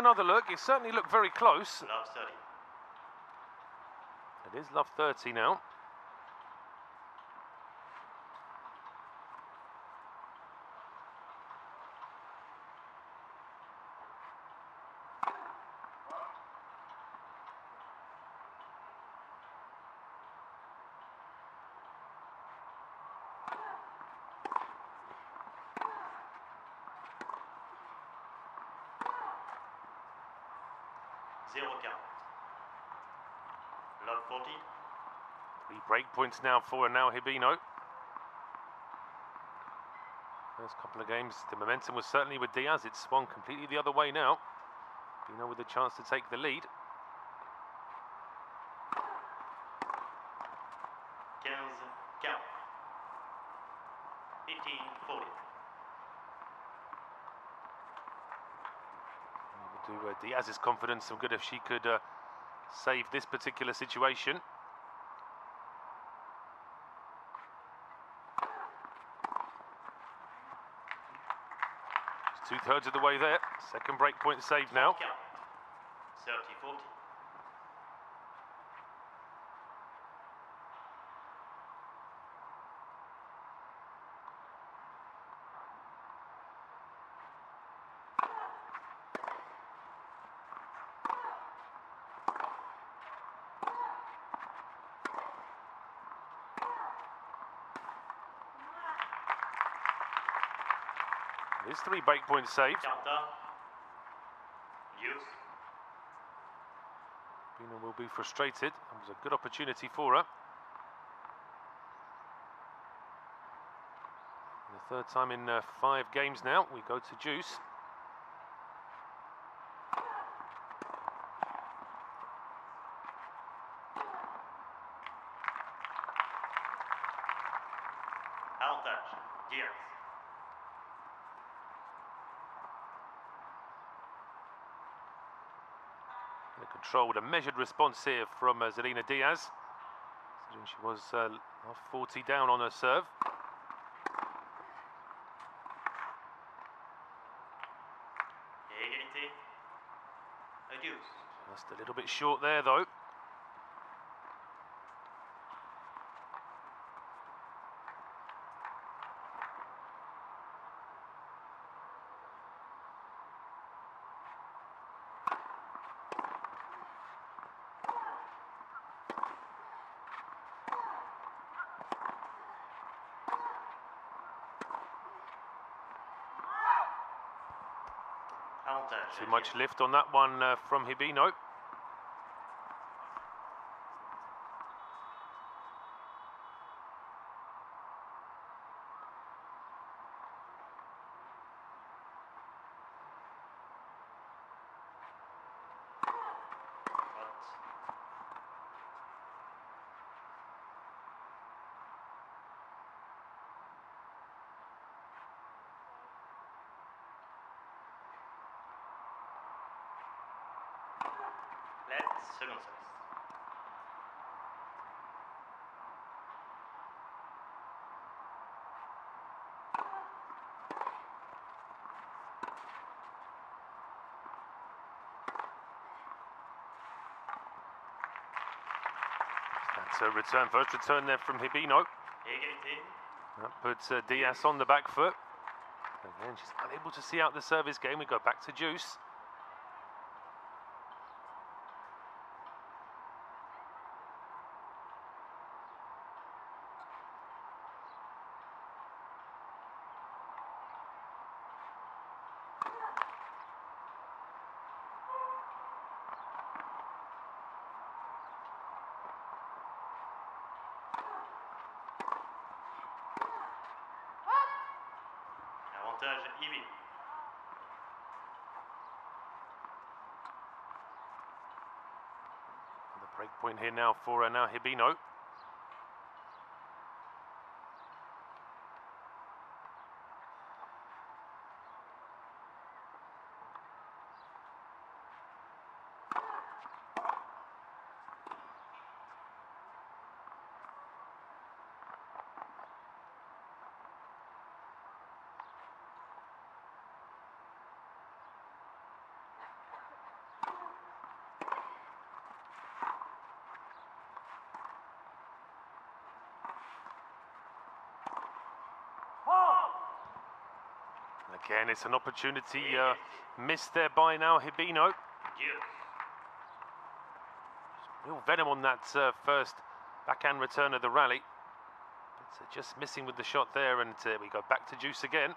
another look. It certainly looked very close. Love 30. It is love 30 now. Love 40. 3 break points now for Hibino. First couple of games, the momentum was certainly with Diyas. It's swung completely the other way now. Hibino with a chance to take the lead. 15-40. It would do Diyas's confidence some good if she could save this particular situation. Just 2/3 of the way there. Second break point saved now. 30-40. There's 3 break points saved. Hibino will be frustrated. It was a good opportunity for her. For the third time in 5 games now, we go to juice. Avantage, Diyas. A controlled, a measured response here from Zelina Diyas. Considering she was 40 down on her serve. Égalité. A deuce. Just a little bit short there though. Too much lift on that one from Hibino. Let's second service. That's a return, first return there from Hibino. Égalité. That puts Diyas on the back foot. Again, she's unable to see out the service game. We go back to juice. Avantage, Hibino. The break point here now for Hibino. Again, it's an opportunity missed there by now Hibino. Deuce. Real venom on that first backhand return of the rally. But just missing with the shot there, and we go back to deuce again.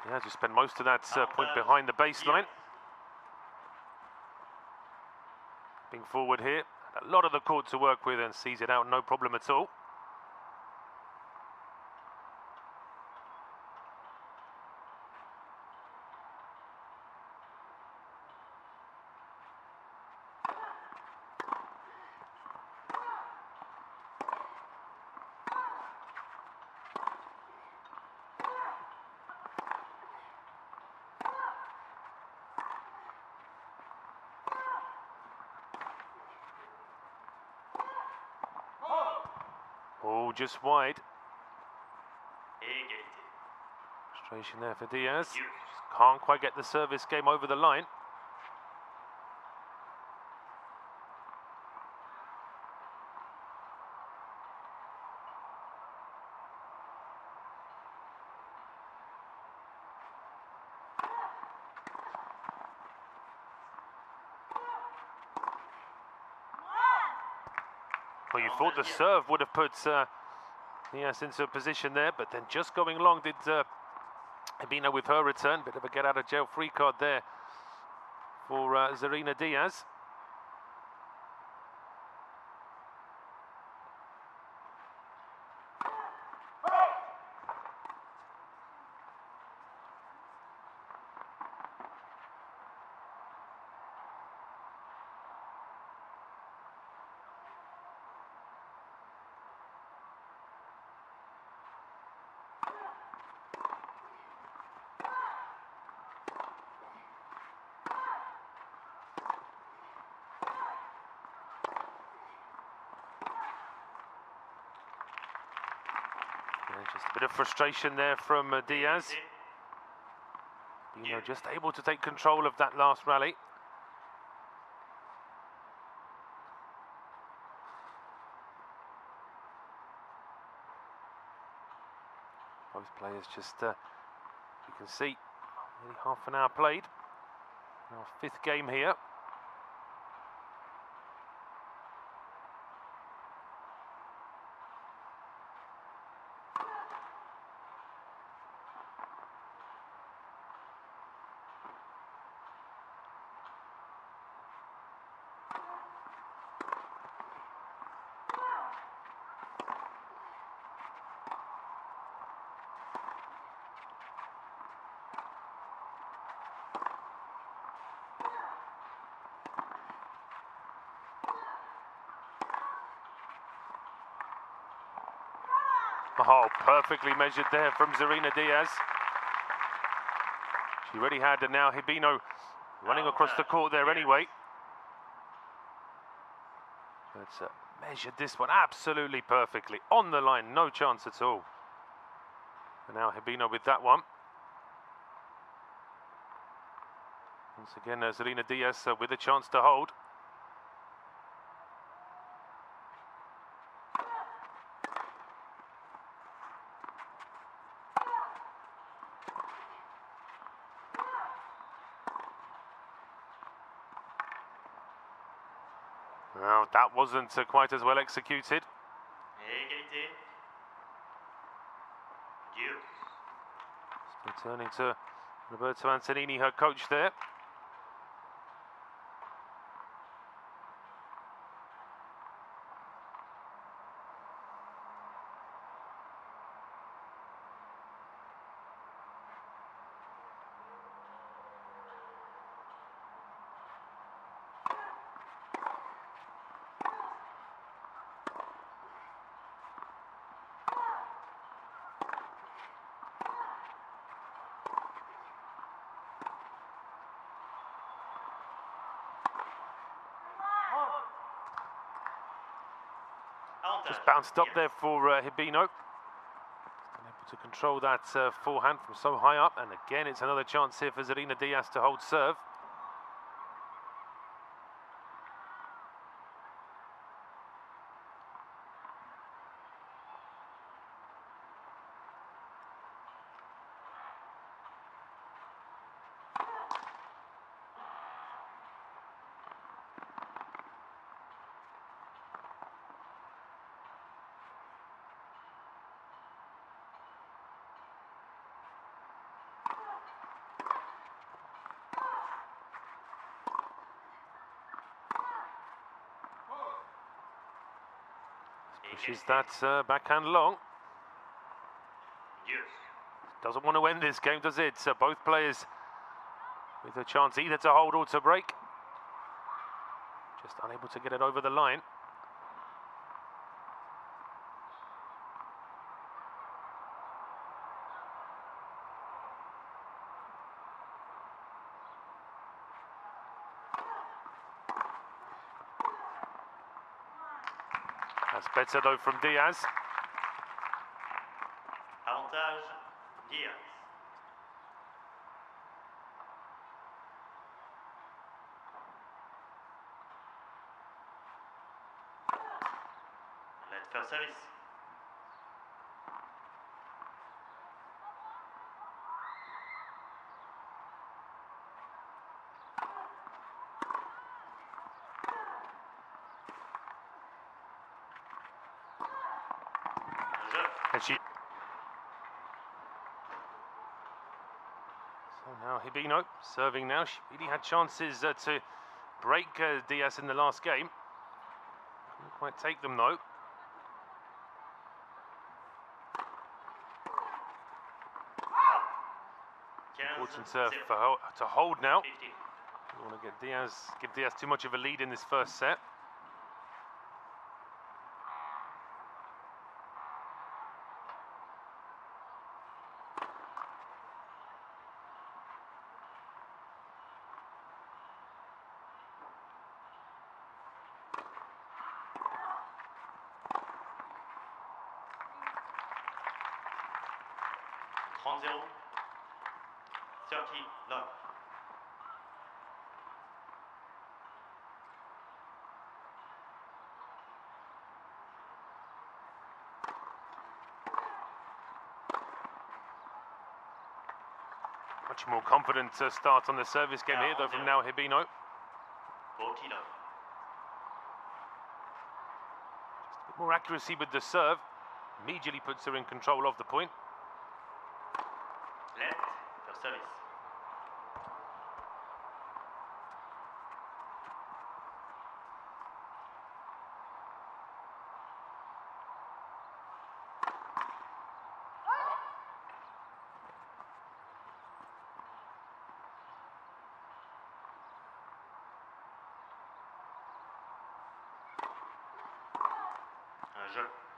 Yeah, just spent most of that point behind the baseline. Being forward here, a lot of the court to work with and sees it out, no problem at all. Oh, just wide. Frustration there for Diyas. Can't quite get the service game over the line. Well, you thought the serve would have put Diyas into a position there, but then just going long did Hibino with her return. Bit of a get out of jail free card there for Zarina Diyas. Just a bit of frustration there from Diyas. Hibino just able to take control of that last rally. Both players just, you can see, nearly half an hour played. Our fifth game here. Oh, perfectly measured there from Zarina Diyas. She already had, and now Hibino running across the court there anyway. But measured this one absolutely perfectly. On the line, no chance at all. And now Hibino with that one. Once again, Zarina Diyas with a chance to hold. Well, that wasn't quite as well executed. Returning to Roberto Antonini, her coach there. Just bounced up there for Hibino. Able to control that forehand from so high up, and again it's another chance here for Yuki Naito to hold serve. Pushes that backhand long. Yes. Doesn't want to end this game, does it? So both players with a chance either to hold or to break. Just unable to get it over the line. That's better though from Diyas. Avantage Diyas. Let first service. And she... So now Hibino serving now. She really had chances to break Diyas in the last game. Couldn't quite take them though. Important to hold now. You want to get give Diyas too much of a lead in this first set. Zero. 30 love. Much more confident start on the service game here though from now Hibino. 40 love. Just a bit more accuracy with the serve. Immediately puts her in control of the point. Let first service.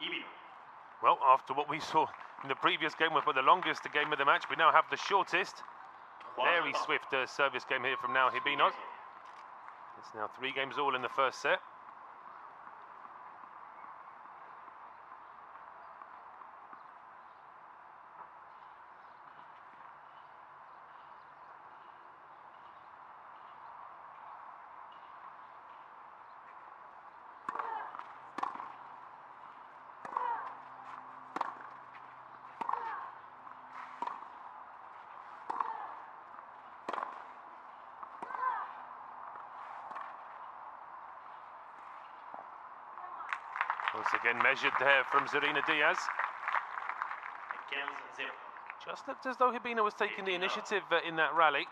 Hibino. Well, after what we saw in the previous game, with the longest game of the match, we now have the shortest. Very swift service game here from now Hibino. It's now 3 games all in the first set. Once again measured there from Yuki Diyas. 15-0. Just looked as though Hibino was taking the initiative in that rally.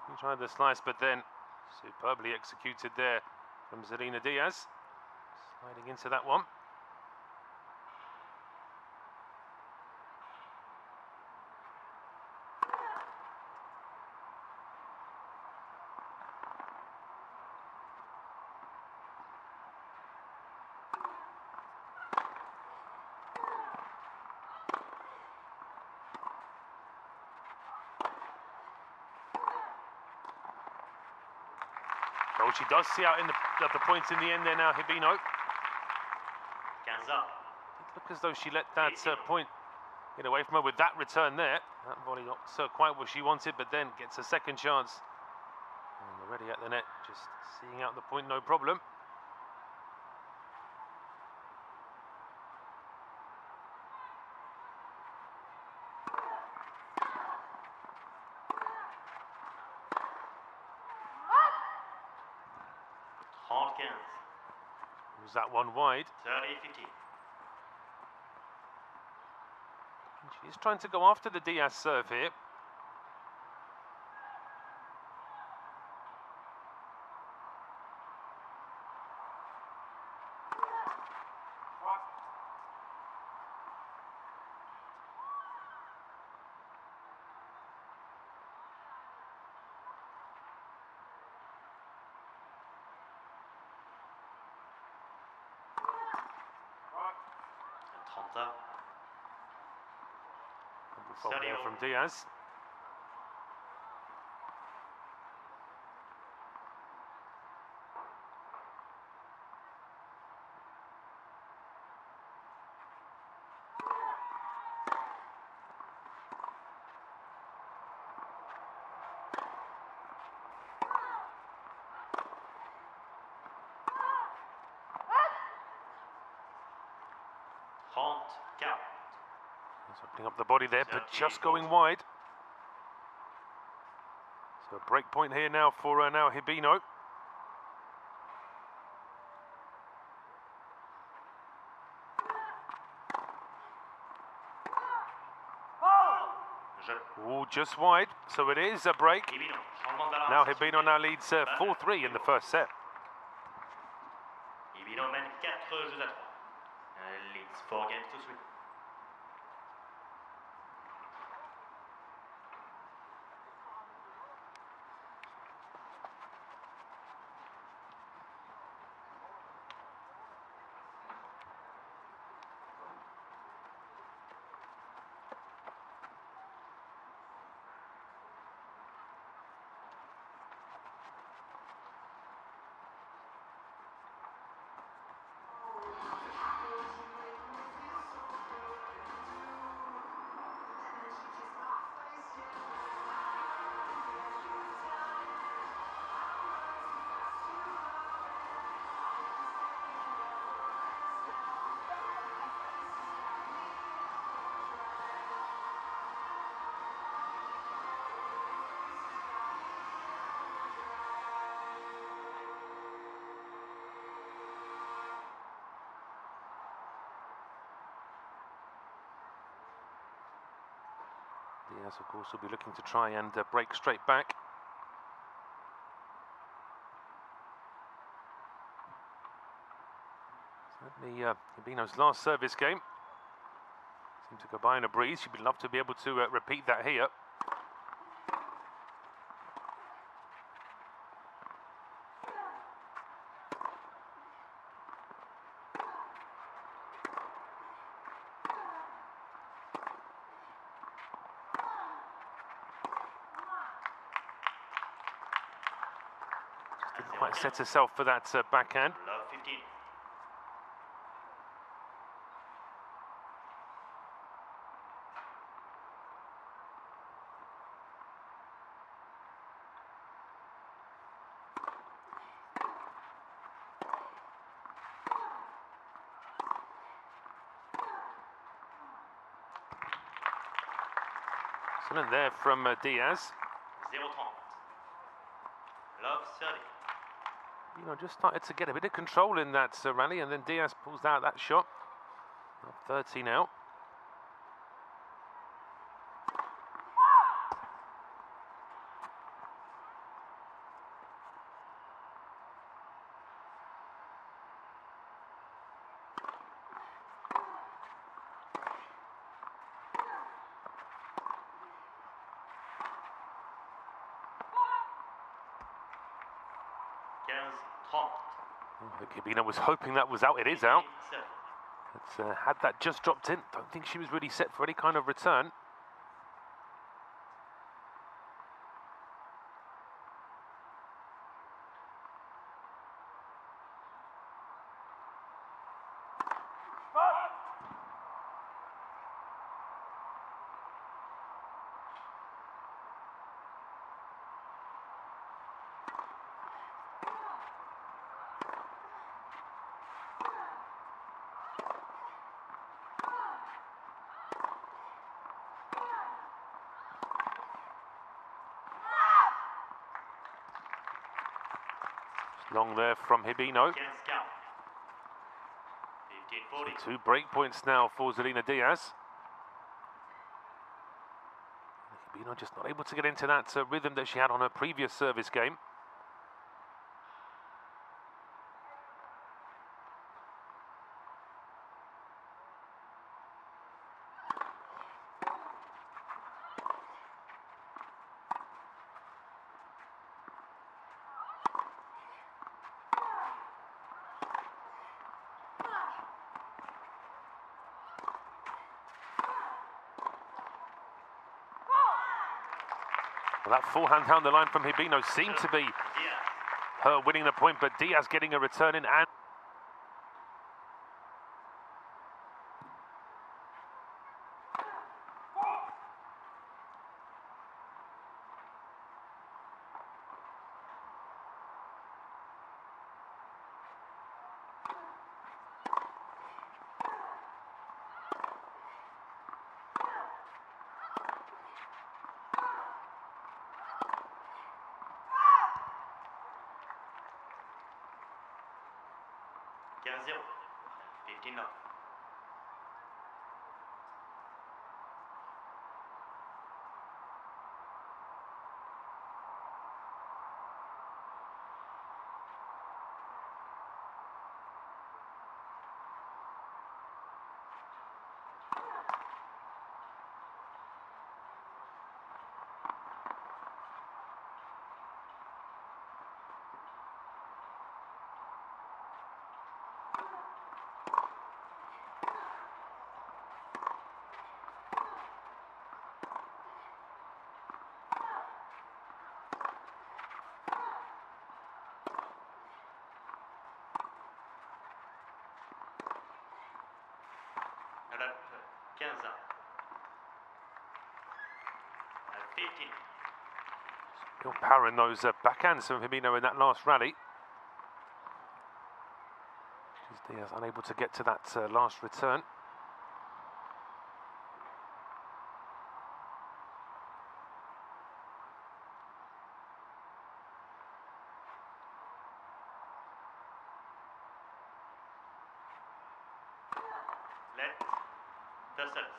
He tried the slice, but then superbly executed there from Yuki Diyas. Sliding into that one. Oh, she does see out in the points in the end there now, Hibino. It looked as though she let that point get away from her with that return there. That volley not quite what she wanted, but then gets a second chance. And already at the net, just seeing out the point, no problem. Was that one wide? 30-50. She's trying to go after the Diyas serve here. Fault there from Diyas. He's opening up the body there, but just going wide. So a break point here now for now Hibino. Oh, just wide. So it is a break. Now Hibino now leads 4-3 in the first set. Hibino mène 4 jeux à 3. Elle leads 4 games to 3. Diyas, of course, will be looking to try and break straight back. Certainly, Hibino's last service game seemed to go by in a breeze. She'd love to be able to repeat that here. Didn't quite set herself for that backhand. Love 15. Excellent there from Diyas. 0-30. Love 30. You know, just started to get a bit of control in that rally, and then Diyas pulls out that shot. 30 now. I think Hibino was hoping that was out. It is out. It's, had that just dropped in, don't think she was really set for any kind of return. Long there from Hibino. 15-15. So 2 break points now for Zelina Diyas. Hibino just not able to get into that rhythm that she had on her previous service game. Well, that forehand down the line from Hibino seemed to be her winning the point, but Diyas getting a return in and Quinze-0. 15-9. Rep 15. 15. real power in those backhands from Hibino in that last rally. Diyas unable to get to that last return. Let the service.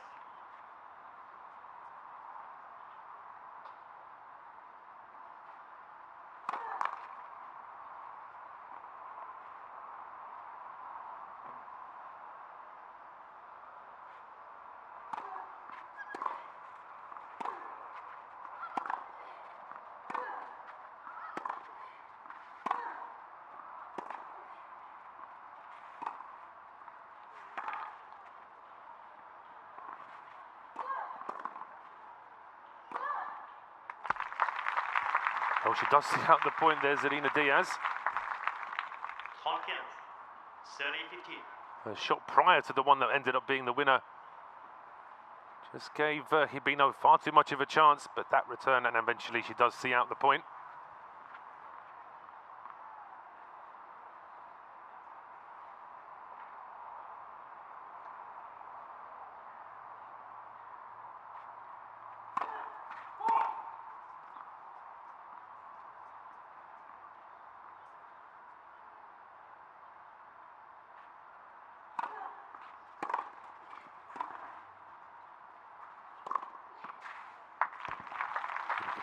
Oh, she does see out the point there, Zelina Diyas. 30-15. 30-15. A shot prior to the one that ended up being the winner just gave Hibino far too much of a chance, but that return, and eventually she does see out the point.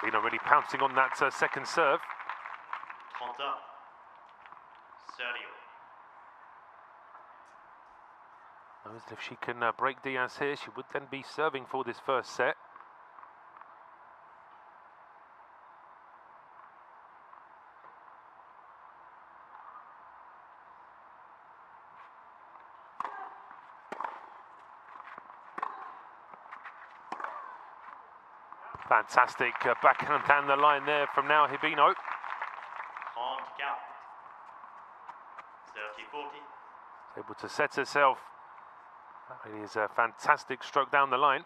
Hibino really pouncing on that second serve. 30. 30. Knows if she can break Diyas here, she would then be serving for this first set. Fantastic backhand down the line there from now Hibino. 34. 30-40. Able to set herself. That really is a fantastic stroke down the line.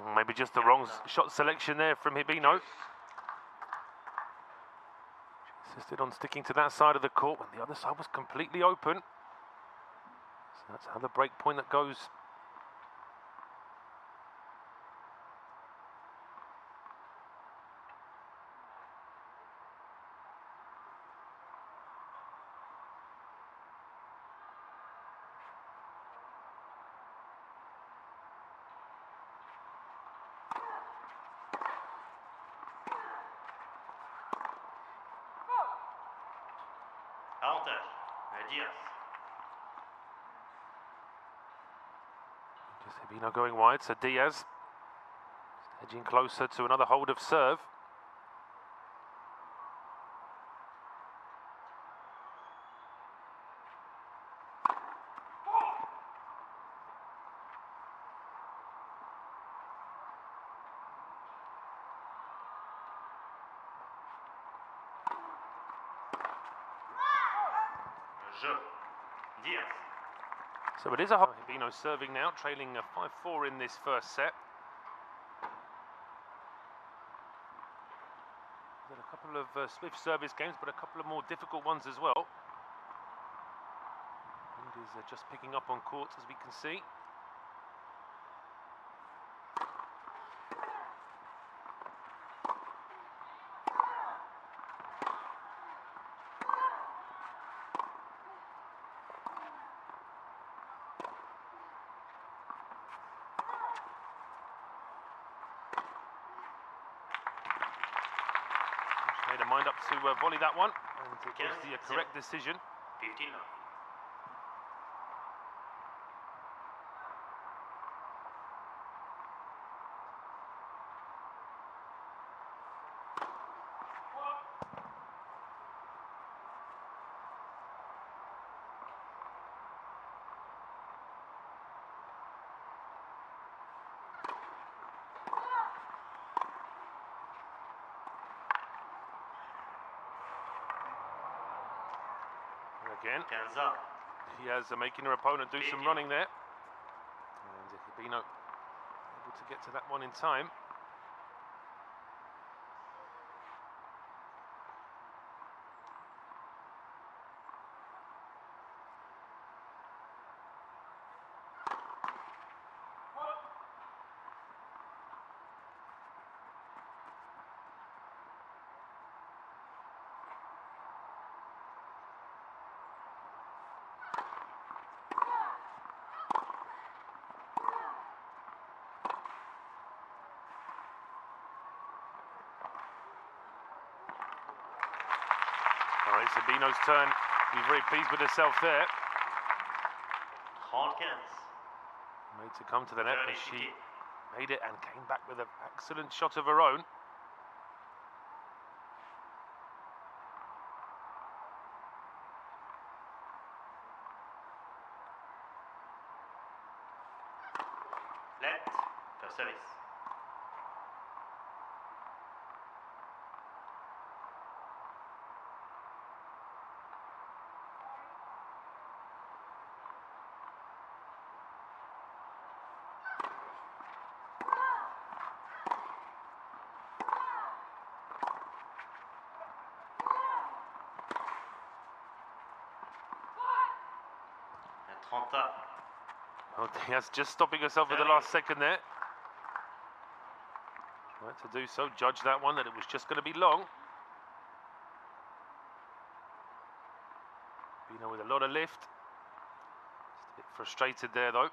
Maybe just the wrong shot selection there from Hibino. She insisted on sticking to that side of the court when the other side was completely open. So that's how the break point that goes. Just Hibino going wide, so Diyas edging closer to another hold of serve. So it is a Hibino serving now, trailing 5-4 in this first set. There's a couple of swift service games, but a couple of more difficult ones as well. And is just picking up on court, as we can see. Made a mind up to volley that one, and it was the correct decision. 15 love. Again, Diyas making her opponent do some running there. And Hibino able to get to that one in time. All right, Hibino's turn. She's very pleased with herself there. Made to come to the net, but she made it and came back with an excellent shot of her own. Let for service. Oh, Diyas just stopping herself at the last second there. Tried to do so, judge that one, that it was just going to be long. Hibino with a lot of lift. Just a bit frustrated there though.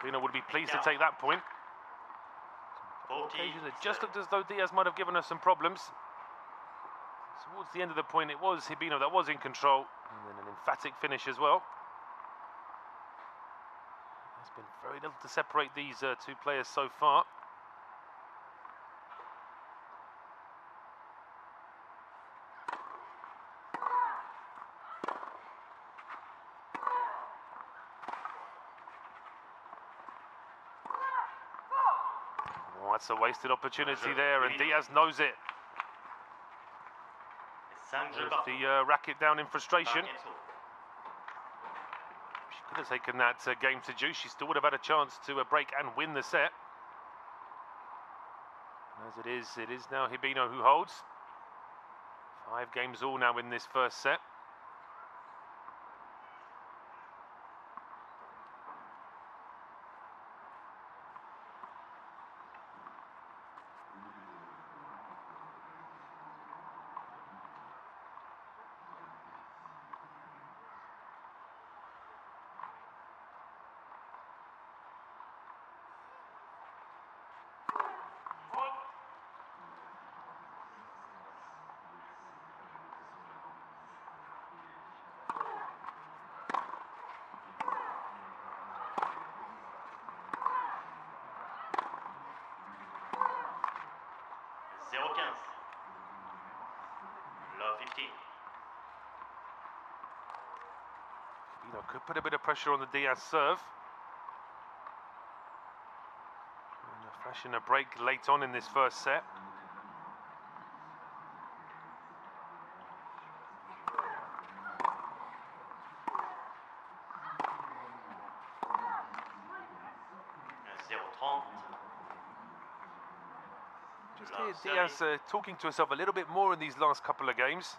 Hibino would be pleased to take that point. occasion it just looked as though Diyas might have given her some problems. Towards the end of the point, it was Hibino that was in control, and then an emphatic finish as well. There's been very little to separate these two players so far. Oh, that's a wasted opportunity there, and Diyas knows it. The racket down in frustration. She could have taken that game to juice. She still would have had a chance to break and win the set. As it is now Hibino who holds. 5 games all now in this first set. Could put a bit of pressure on the Diyas serve. And fashion a break late on in this first set. Just hear Diyas talking to herself a little bit more in these last couple of games.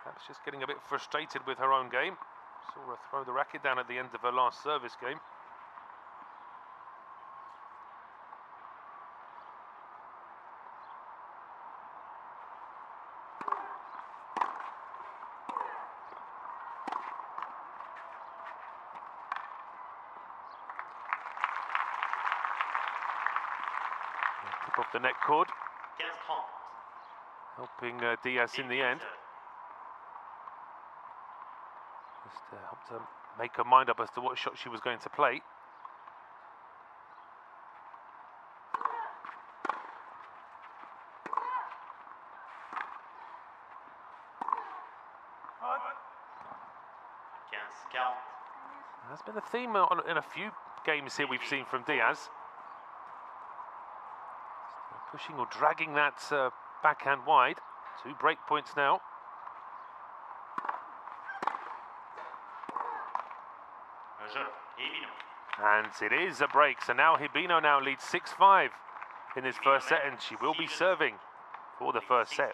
Perhaps just getting a bit frustrated with her own game. Saw her throw the racket down at the end of her last service game. Tip off the net cord, helping Diyas in the end. Just helped her make her mind up as to what shot she was going to play. That's been a theme in a few games here we've seen from Diyas. Pushing or dragging that backhand wide. 2 break points now. And it is a break, so now Hibino now leads 6-5 in this first set, and she will be serving for the first set.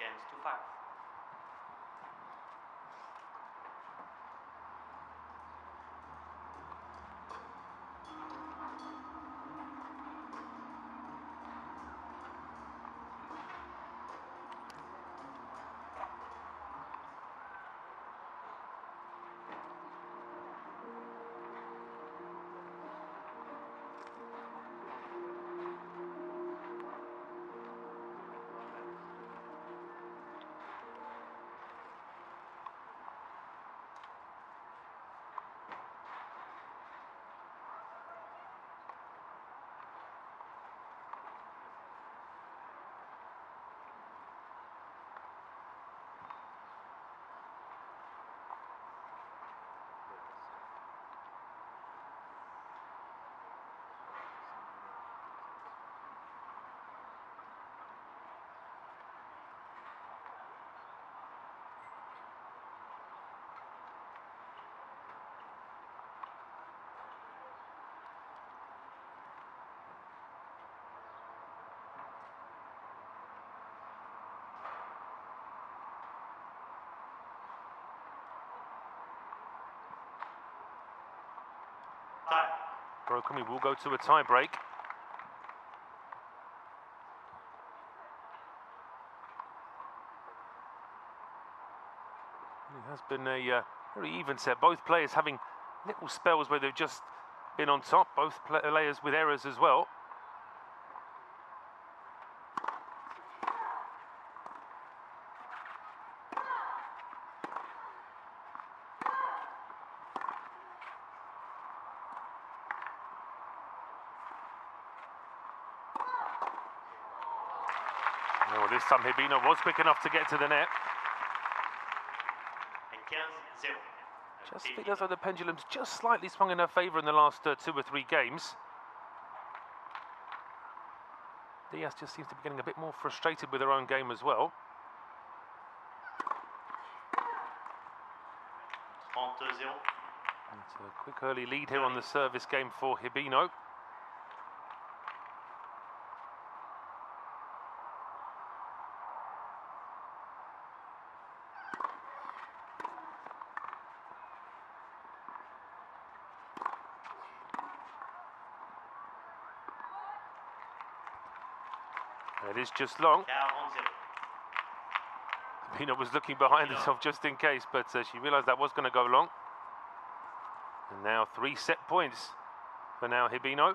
Broken, we will go to a tie break. It has been a very even set. Both players having little spells where they've just been on top. Both players with errors as well. Well, this time Hibino was quick enough to get to the net. Et 15-0. Just feels as though the pendulum's just slightly swung in her favour in the last 2 or 3 games. Diyas just seems to be getting a bit more frustrated with her own game as well. 30-0. It's a quick early lead here on the service game for Hibino. It is just long. 40-0. Hibino was looking behind herself just in case, but she realised that was going to go long. And now 3 set points for now Hibino.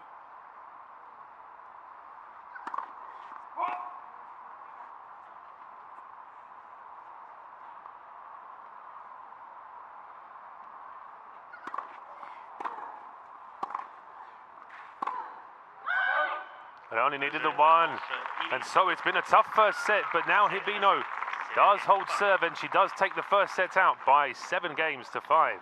It only needed the one. And so it's been a tough first set, but now Hibino does hold serve and she does take the first set out by 7 games to 5.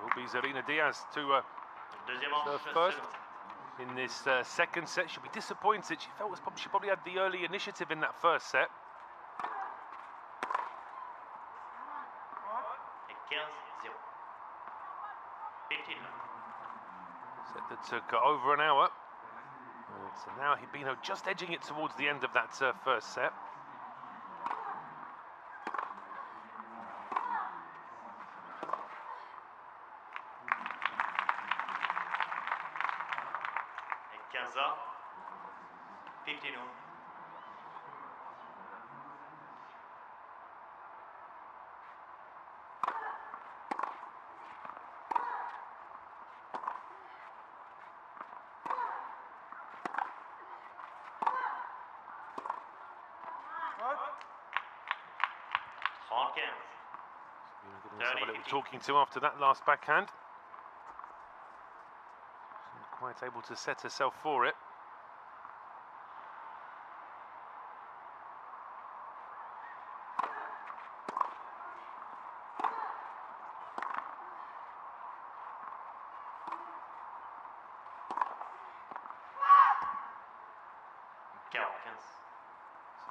Will be Zarina Diyas to Deuxième manche. serve first in this second set. She'll be disappointed. She felt she probably had the early initiative in that first set. Et 15-0. 15. Set that took over an hour. So now Hibino just edging it towards the end of that first set. Et 15-0. 15. A little talking to after that last backhand. Not quite able to set herself for it.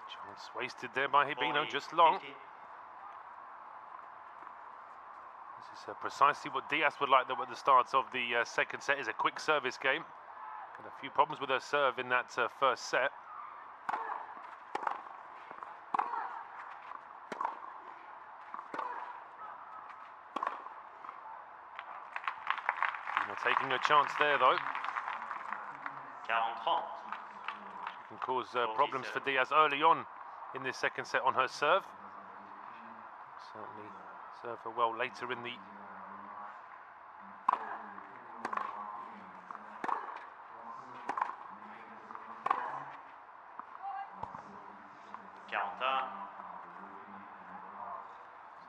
Chance wasted there by Hibino, just long. This is precisely what Diyas would like though at the start of the second set, is a quick service game. Had a few problems with her serve in that first set. Taking a chance there though. 40-30. Can cause problems for Diyas early on in this second set on her serve. Certainly serve her well later in the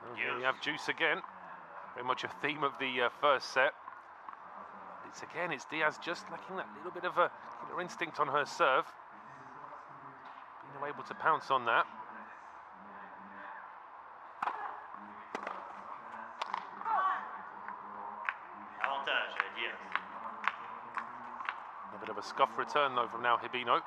so here we have juice again. Very much a theme of the first set. It's Diyas just lacking that little bit of a killer instinct on her serve. Being able to pounce on that. Avantage, Diyas. A bit of a scuff return though from now Hibino.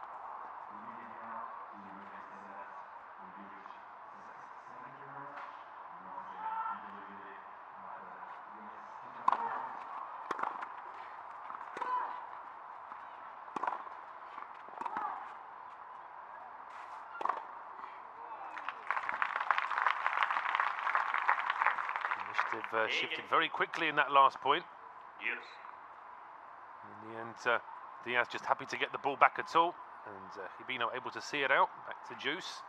Initiative shifted very quickly in that last point. Diyas. In the end, Diyas just happy to get the ball back at all, and Hibino able to see it out, back to juice.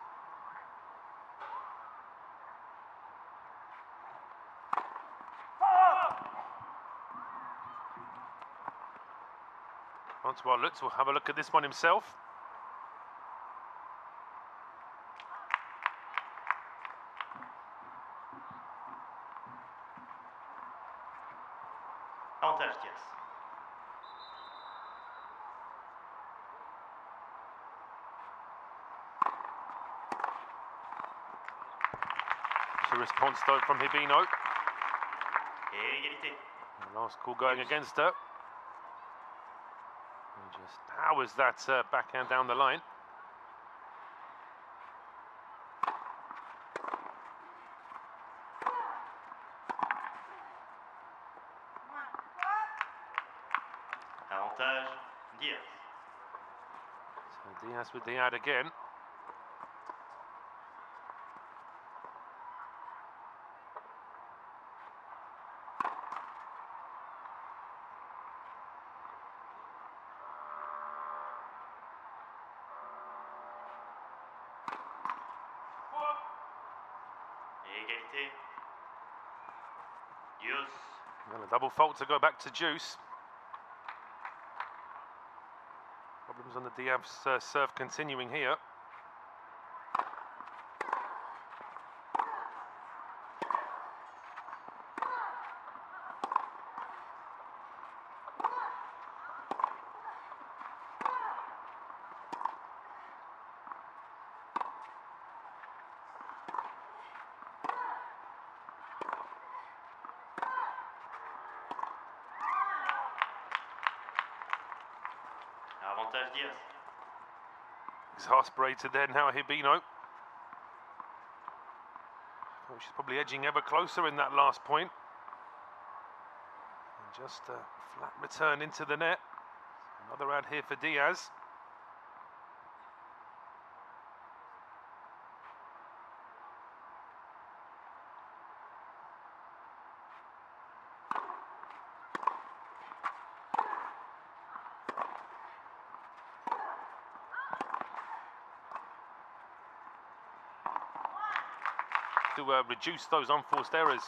Francois Lutz will have a look at this one himself. Avantage Diyas. It's a response though from Hibino. Et égalité. The last call going against her. And just powers that backhand down the line. Avantage Diyas. So Diyas with the ad again. Et égalité. Diyas. Well, a double fault to go back to juice. Problems on the Diyas serve continuing here. Avantage Diyas. Exasperated there now, Hibino. Oh, she's probably edging ever closer in that last point. And just a flat return into the net. Another ad here for Diyas. To reduce those unforced errors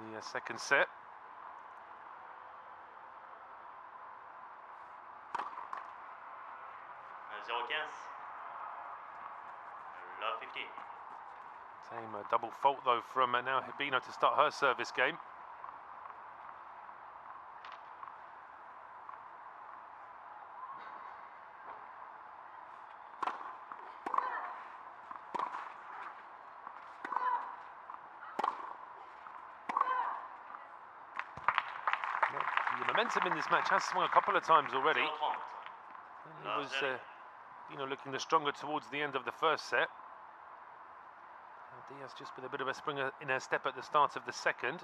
in the second set. $0-15. Love 15. Same double fault though from now Hibino to start her service game. The momentum in this match has swung a couple of times already. 0-30. He was looking the stronger towards the end of the first set. Diyas just with a bit of a spring in her step at the start of the second.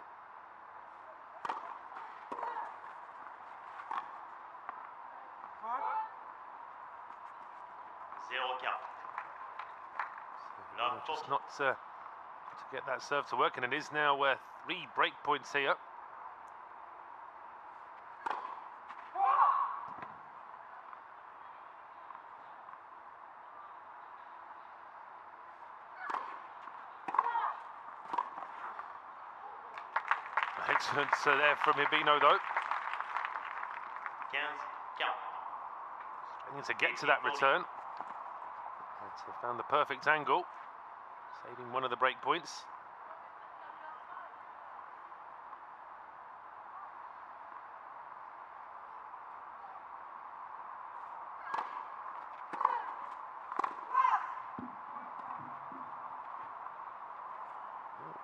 Just not to get that serve to work, and it is now 3 break points here. Excellent there from Hibino though. 15-40. Struggling to get to that return. But found the perfect angle, saving one of the break points.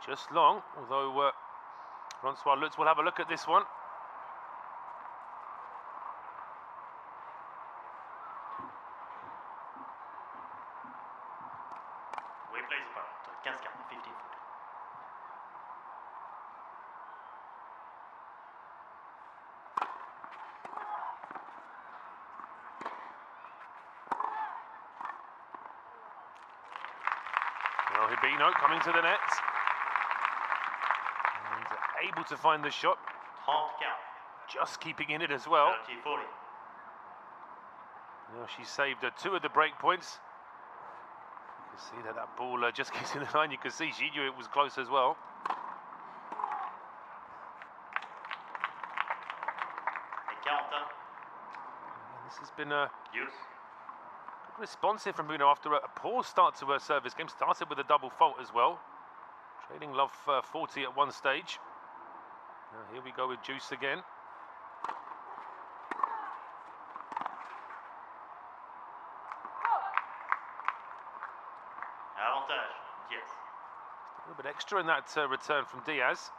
Just long, although Francois Lutz will have a look at this one. We play the point. 15-40. Well, Now Hibino coming to the net. And able to find the shot. 34. Just keeping in it as well. 30-40. Now she saved two of the break points. You can see that ball just gets in the line. You can see she knew it was close as well. Et 41. This has been a Diyas. good response here from Hibino after a poor start to her service game. Started with a double fault as well. Trading love 40 at one stage. Now here we go with Juice again. Avantage. Diyas. A little bit extra in that return from Diyas.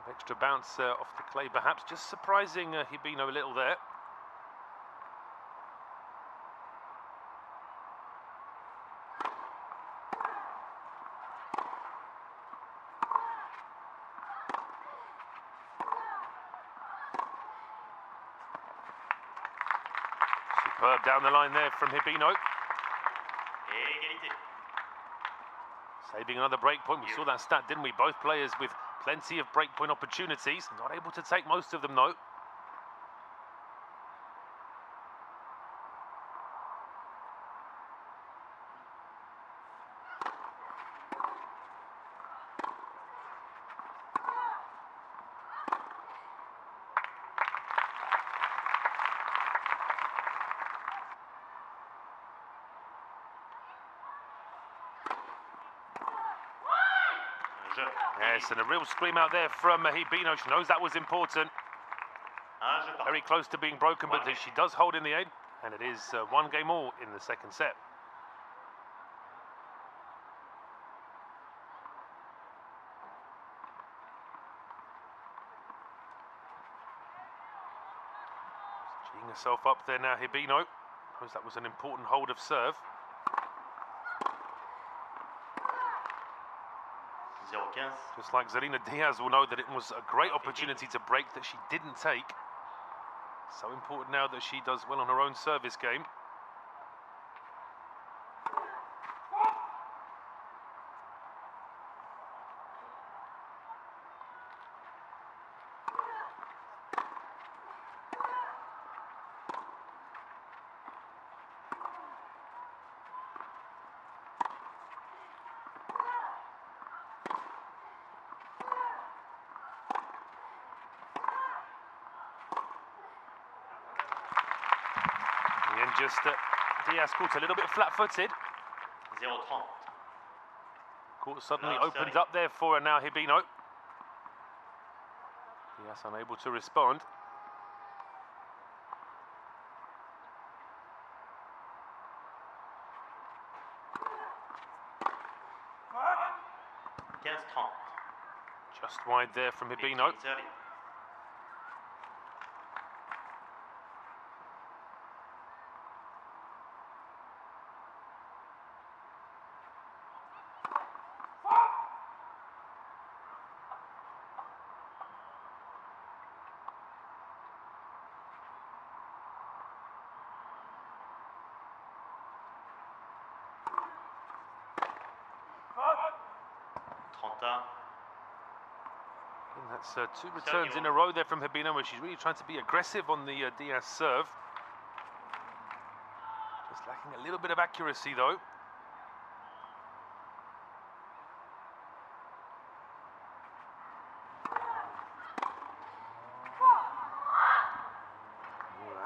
Extra bounce off the clay perhaps. Just surprising Hibino a little there. Superb down the line there from Hibino. Égalité. Saving another break point. We saw that stat, didn't we? Both players with plenty of break point opportunities. Not able to take most of them, though. Jeu. Yes, and a real scream out there from Hibino. She knows that was important. Un jeu partout. Very close to being broken, but she does hold in the end. And it is one game all in the second set. Geeing herself up there now, Hibino. Knows that was an important hold of serve. 0-15. Just like Zelina Diyas will know that it was a great opportunity to break that she didn't take. So important now that she does well on her own service game. And just Diyas caught a little bit flat-footed. 0-30. Court suddenly No, opened sorry. up there for her now, Hibino. Diyas unable to respond. Just wide there from Hibino. 15-30. And that's two returns in a row there from Hibino, where she's really trying to be aggressive on the Diyas serve. Just lacking a little bit of accuracy though.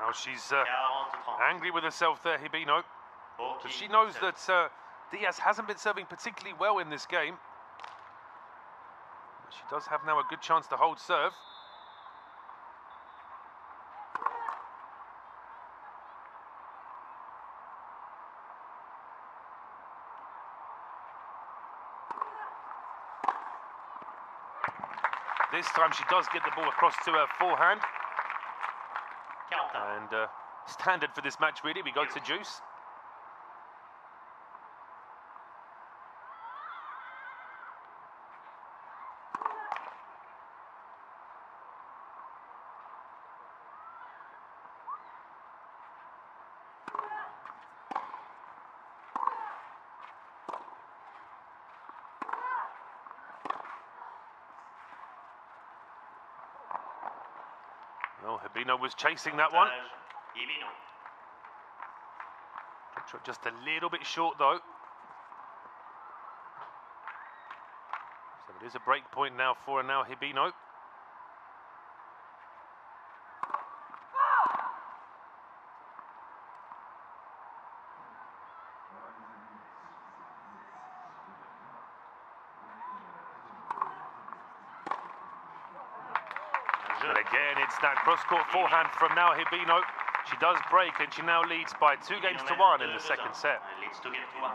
Now she's 40-30. angry with herself there, Hibino. But she knows that Diyas hasn't been serving particularly well in this game. But she does have now a good chance to hold serve. This time she does get the ball across to her forehand. 40. And standard for this match, really. We go to Juice. Well, Hibino was chasing that one. Hibino. Just a little bit short though. So it is a break point now for Hibino. And again, it's that cross-court forehand from Hibino. She does break and she now leads by 2 games to 1 in the second set. Leads 2 games to 1.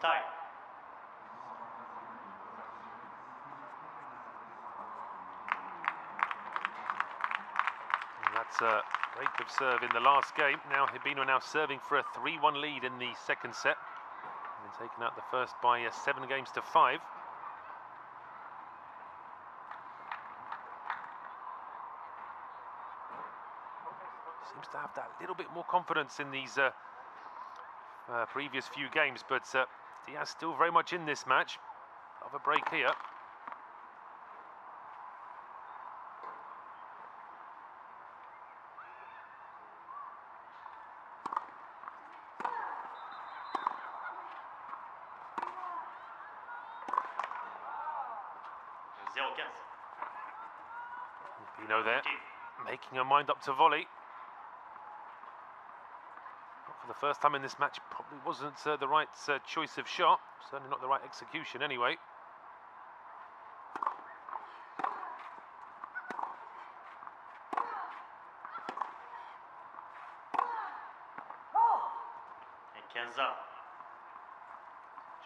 Tie. And that's a break of serve in the last game. Now Hibino now serving for a 3-1 lead in the second set. And taking out the first by 7 games to 5. Seems to have that little bit more confidence in these previous few games, but Diyas still very much in this match. Of a break here. Hibino there, making her mind up to volley. For the first time in this match, probably wasn't the right choice of shot. Certainly not the right execution anyway.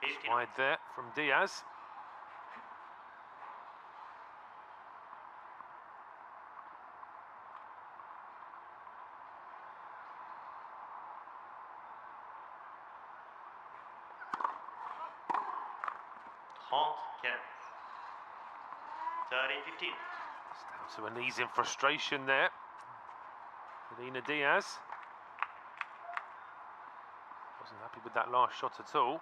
Just wide there from Diyas. It's down to a knees in frustration there. Yuki Diyas wasn't happy with that last shot at all.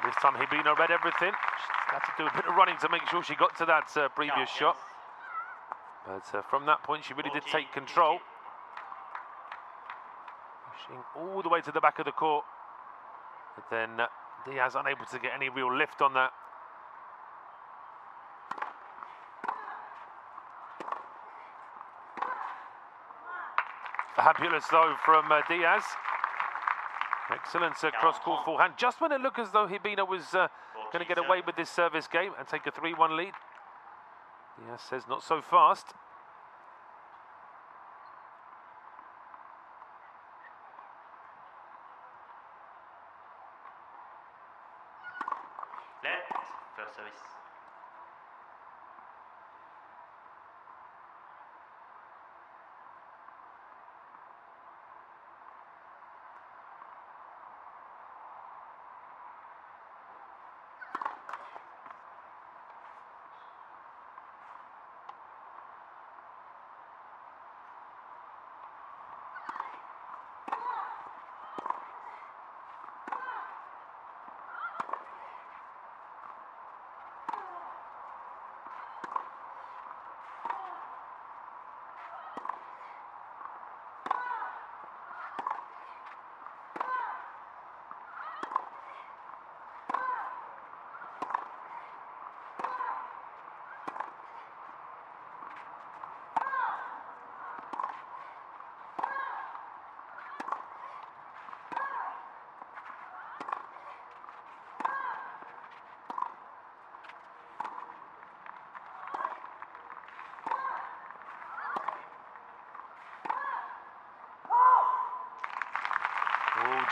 This time Hibino read everything. She had to do a bit of running to make sure she got to that previous shot. But from that point, she really did take control. Pushing all the way to the back of the court. But then Diyas unable to get any real lift on that. Fabulous though from Diyas. Excellent cross-court forehand. Just when it looked as though Hibino was going to get away with this service game and take a 3-1 lead. Diyas says not so fast. First service.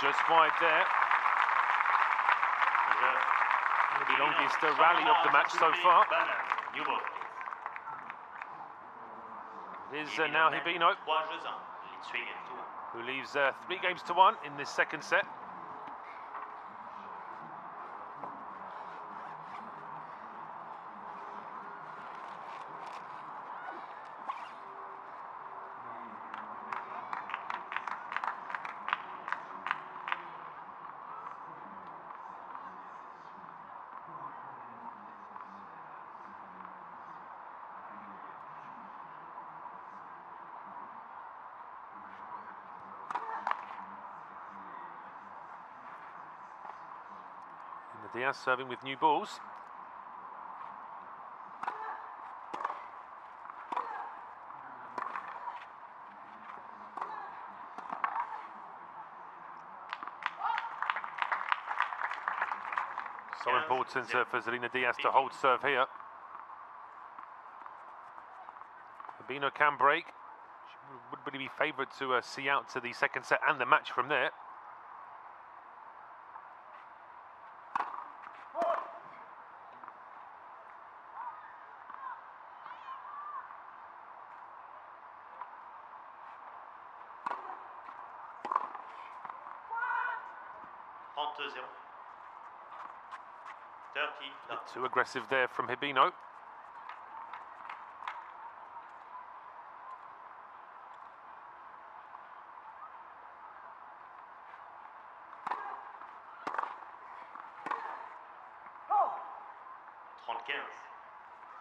just wide there. The longest rally of the match so far. It is now Hibino, who leaves 3 games to 1 in this second set. Diyas serving with new balls. So important for Zelina Diyas to hold serve here. Hibino can break. She would really be favoured to see out to the second set and the match from there. Too aggressive there from Hibino. You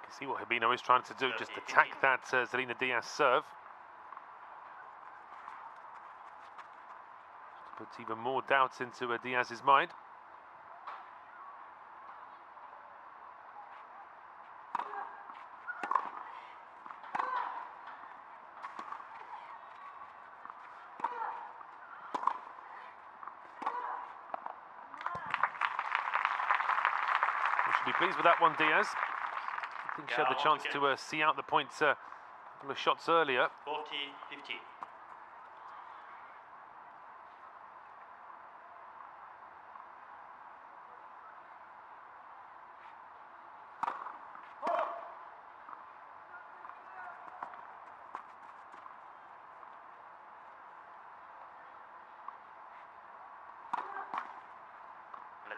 can see what Hibino is trying to do, just attack that Zelina Diyas serve. Puts even more doubts into Diyas's mind. Should be pleased with that one, Diyas. I think she had the chance to see out the points a couple of shots earlier. 40-15.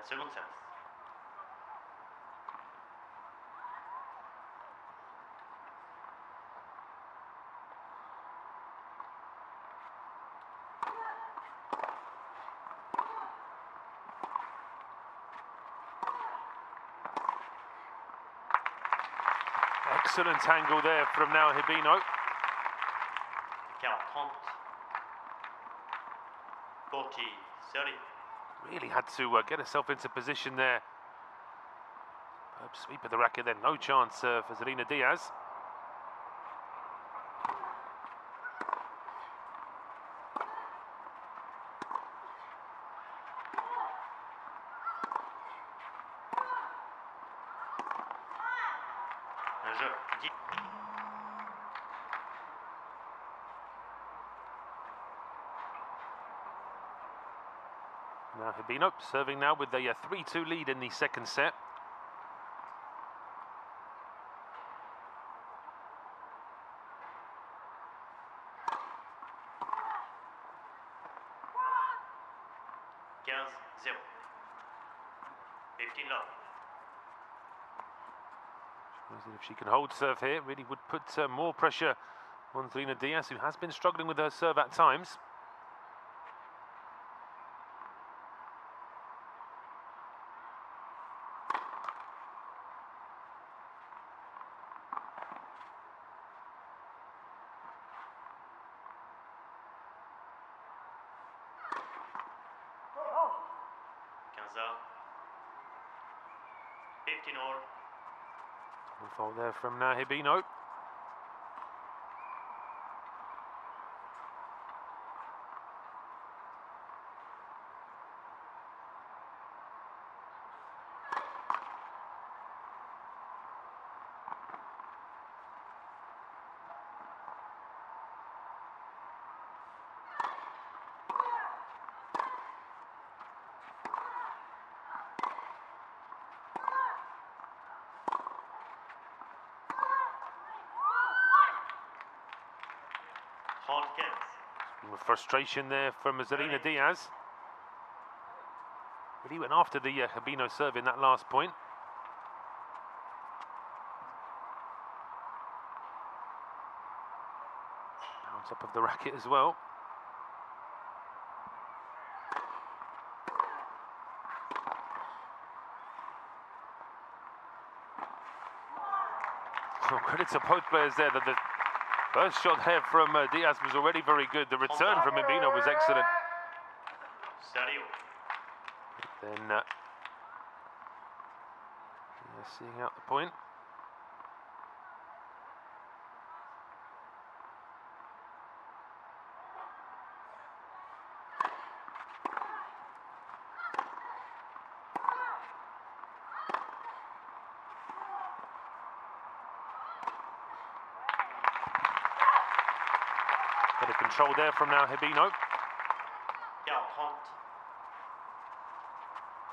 Second service. Excellent angle there from now Hibino. 40-30. Really had to get herself into position there. Sweep of the racket then, no chance for Zelina Diyas. Now Hibino serving now with a 3-2 lead in the second set. If she can hold serve here, really would put more pressure on Zelina Diyas, who has been struggling with her serve at times. Fault there from Hibino. 35. With frustration there from Miss Diyas. But he went after the Hibino serve in that last point. Bounce up of the racket as well. So credit to both players there. That the first shot there from Diyas was already very good. The return from Hibino was excellent. Then seeing out the point. Bit of control there from now Hibino.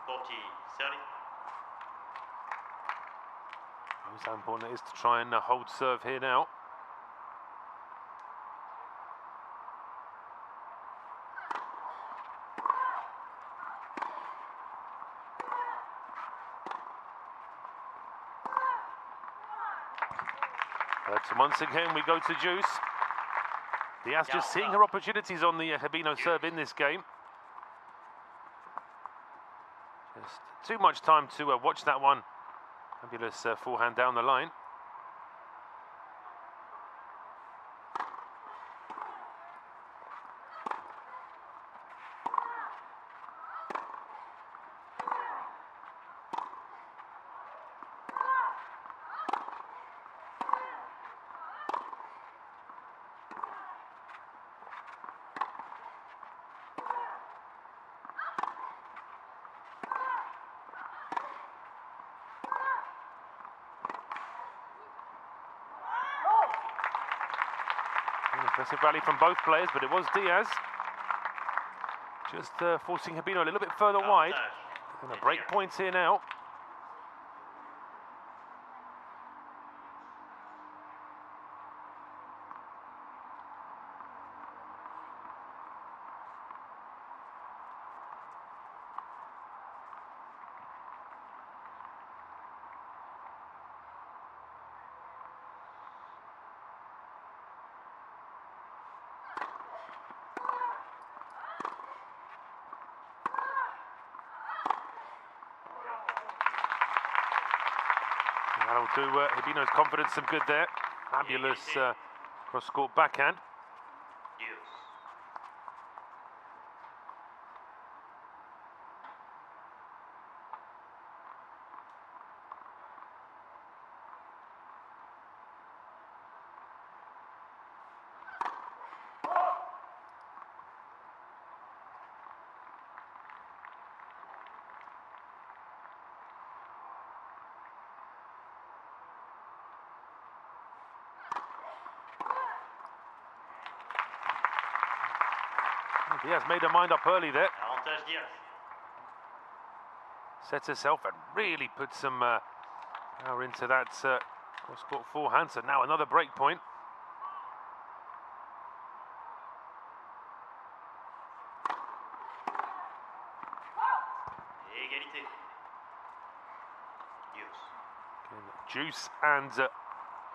40, 30. How important it is to try and hold serve here now. So once again we go to juice. Diyas just seeing her opportunities on the Hibino serve in this game. Just too much time to watch that one. Fabulous forehand down the line. Impressive rally from both players, but it was Diyas just forcing Hibino a little bit further wide. And a break point here now. That'll do Hibino's confidence some good there. Fabulous cross-court backhand. Diyas made her mind up early there. Sets herself and really put some power into that cross-court forehand. So now another break point. Juice and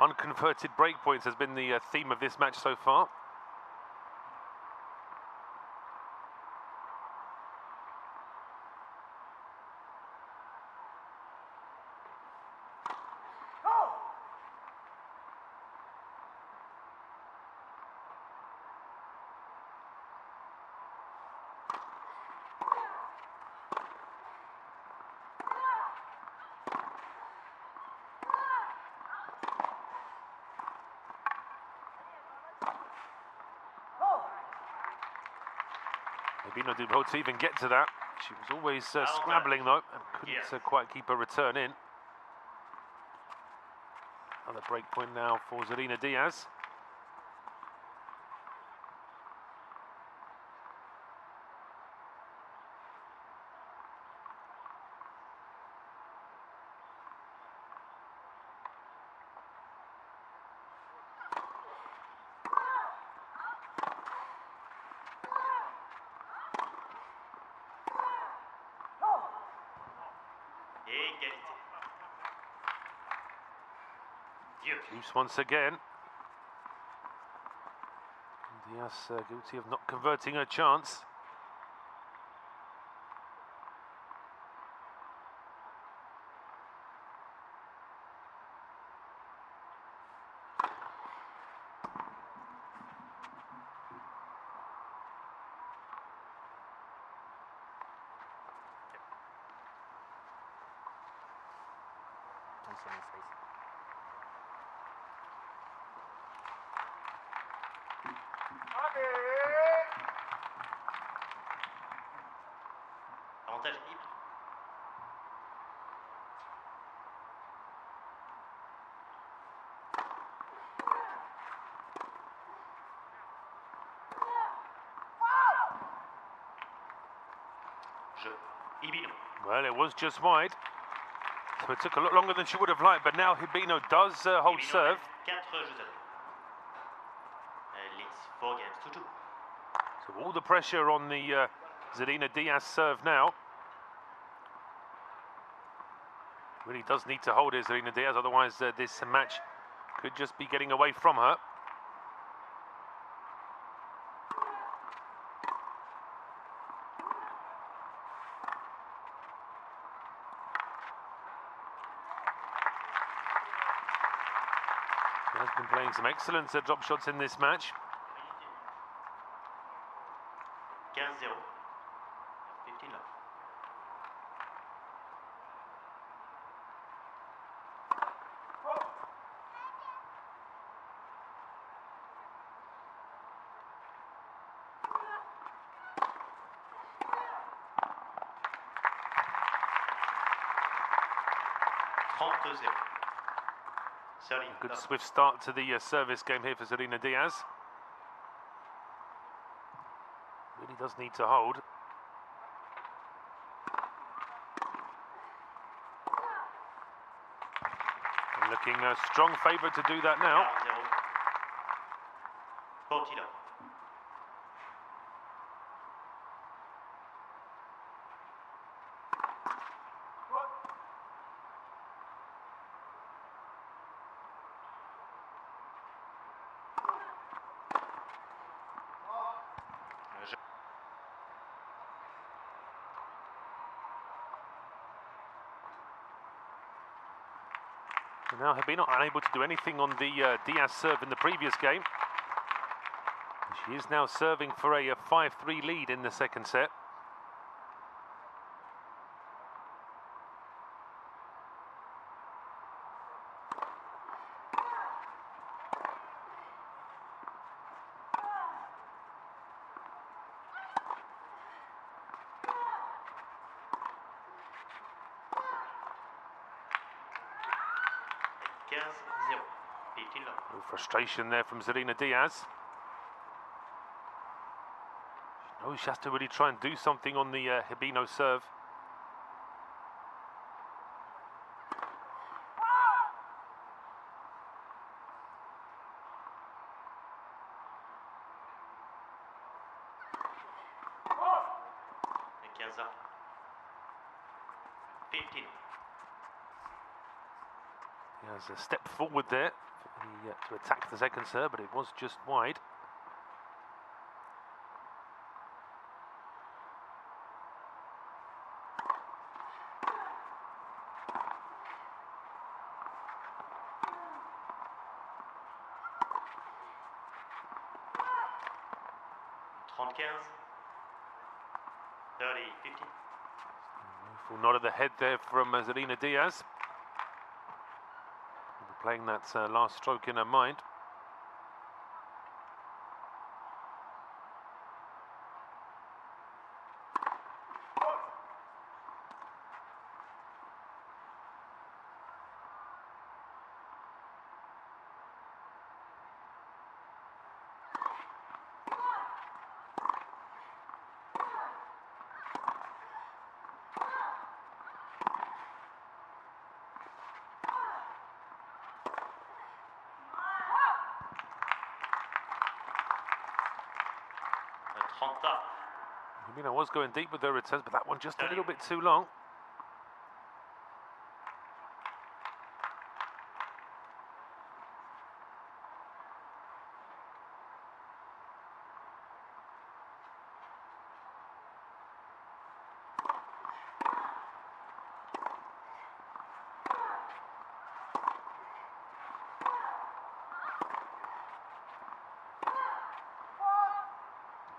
unconverted break points has been the theme of this match so far. Hibino did well to even get to that. She was always scrabbling though, and couldn't quite keep her return in. Another break point now for Miss Diyas. Égalité. Dieu. Deuce once again. Diyas guilty of not converting her chance. Avantage libre. Jeu. Hibino. Well, it was just wide. So it took a lot longer than she would have liked, but now Hibino does hold Hibino serve. mène 4 jeux à 2. Elle leads 4 games to 2. So all the pressure on the Zarina Diyas serve now. Really does need to hold it, Zarina Diyas, otherwise this match could just be getting away from her. She has been playing some excellent drop shots in this match. 15-0. 15 love. Good swift start to the service game here for Zarina Diyas. Really does need to hold. And looking a strong favourite to do that now. 40 love. So now Hibino unable to do anything on the Diyas serve in the previous game. She is now serving for a 5-3 lead in the second set. No frustration there from Zarina Diyas. She knows she has to really try and do something on the Hibino serve. He has a step forward there to attack the second serve, but it was just wide. Full nod of the head there from Zarina Diyas. Playing that last stroke in her mind. Hibino was going deep with her returns, but that one just a little bit too long.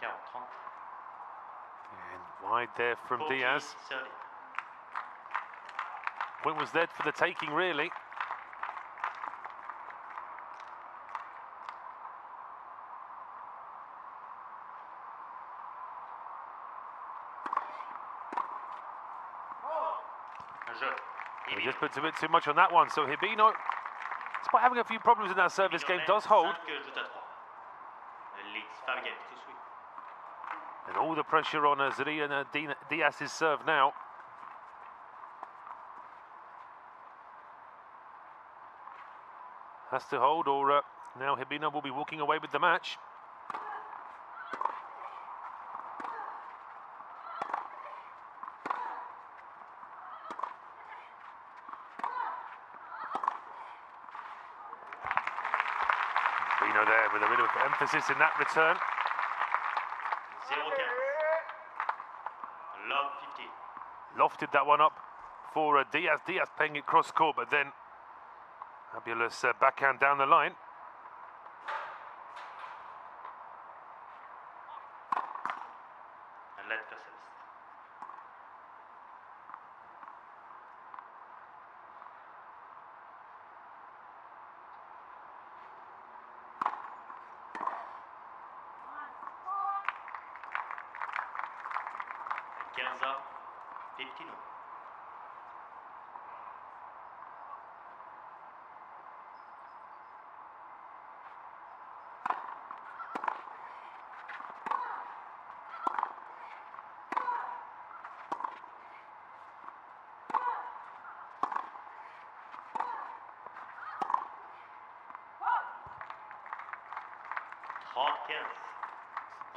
40-30. And wide there from 40, Diyas. 30. Point was there for the taking, really. He just puts a bit too much on that one, so Hibino, despite having a few problems in that service game, does hold. And all the pressure on Zarina Diyas's serve now. Has to hold, or now Hibino will be walking away with the match. Hibino there with a bit of emphasis in that return. 0-15. Love 15. Lofted that one up for Diyas. Diyas playing it cross court, but then fabulous backhand down the line. And let Cassels. And 15.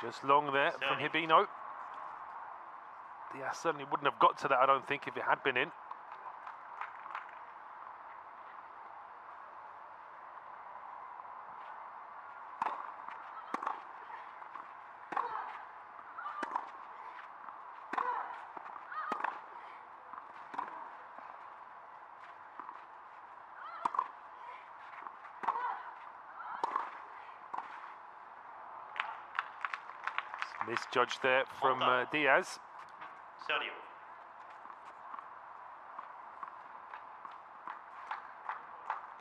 Just long there from Hibino. Diyas certainly wouldn't have got to that, I don't think, if it had been in. Misjudged there from Diyas. 30.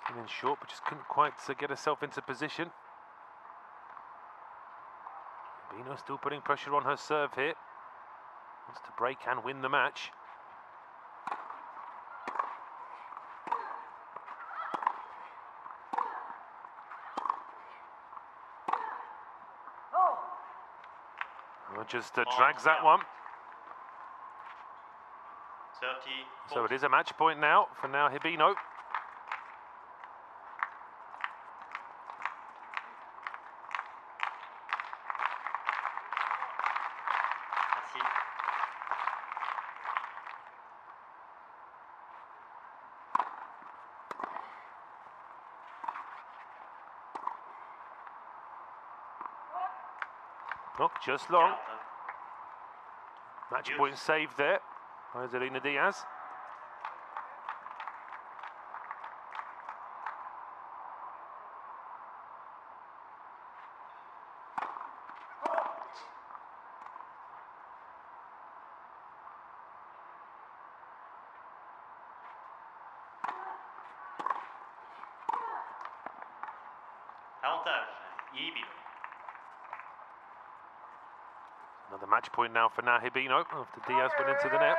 Came in short, but just couldn't quite get herself into position. Hibino still putting pressure on her serve here. Wants to break and win the match. Just drags that one. 30. So it is a match point now for Hibino. Merci. Oh, just long. Match point saved there by Zarina Diyas. Avantage, Hibino. Another match point now for Hibino after Diyas went into the net.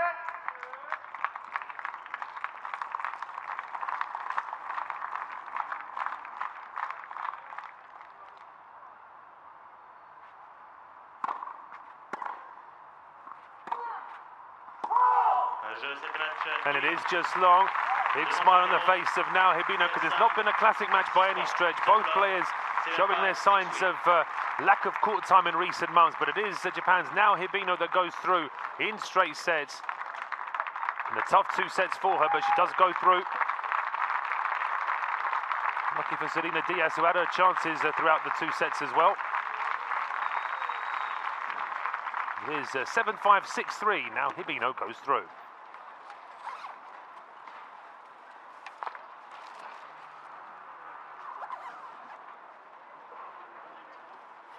And it is just long. Big smile on the face of Hibino, because it's not been a classic match by any stretch. Both players showing their signs of lack of court time in recent months, but it is Japan's Hibino that goes through in straight sets. And a tough 2 sets for her, but she does go through. Lucky for Zarina Diyas, who had her chances throughout the 2 sets as well. It is 7-5, 6-3. Hibino goes through.